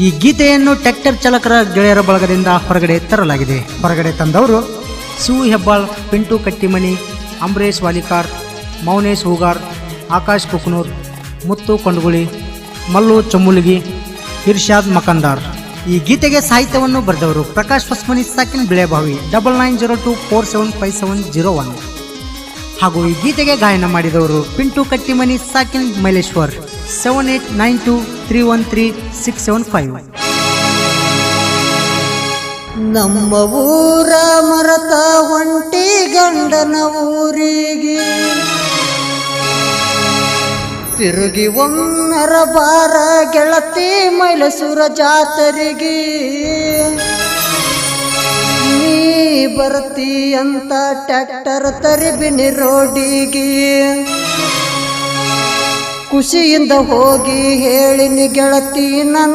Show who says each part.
Speaker 1: ಈ ಗೀತೆಯನ್ನು ಟ್ರ್ಯಾಕ್ಟರ್ ಚಾಲಕರ ಗೆಳೆಯರ ಬಳಗದಿಂದ ಹೊರಗಡೆ ತರಲಾಗಿದೆ. ಹೊರಗಡೆ ತಂದವರು ಶಿವು ಹೆಬ್ಬಾಳ್, ಪಿಂಟು ಕಟ್ಟಿಮನಿ, ಅಂಬರೀಶ್ ವಾಲಿಕಾರ್, ಮೌನೇಶ್ ಹೂಗಾರ್, ಆಕಾಶ್ ಕುಕ್ನೂರ್, ಮುತ್ತು ಕೊಂಡಗುಳಿ, ಮಲ್ಲು ಚಮ್ಮುಲಗಿ, ಇರ್ಷಾದ್ ಮಕಂದಾರ್. ಈ ಗೀತೆಗೆ ಸಾಹಿತ್ಯವನ್ನು ಬರೆದವರು ಪ್ರಕಾಶ್ ಹೊಸ್ಮನಿ, ಸಾಕಿನ್ ಬಿಳೆಬಾವಿ, 9902475701. ಹಾಗೂ ಈ ಗೀತೆಗೆ ಗಾಯನ ಮಾಡಿದವರು ಪಿಂಟು ಕಟ್ಟಿಮನಿ, ಸಾಕಿನ್ ಮೈಲೇಶ್ವರ್, 7892313675.
Speaker 2: ನಮ್ಮ ಊರ ಮರತ ಹೊಂಟಿ ಗಂಡನ ಊರಿಗೆ, ತಿರುಗಿ ಒಮ್ಮರ ಬಾರ ಗೆಳತಿ ಮೈಲಸೂರ ಜಾತರಿಗೆ. ನೀ ಬರ್ತಿ ಅಂತ ಟ್ರ್ಯಾಕ್ಟರ್ ತರಿಬಿನಿ ರೋಡಿಗೆ, ಖುಷಿಯಿಂದ ಹೋಗಿ ಹೇಳಿನಿ ಗೆಳತಿ ನನ್ನ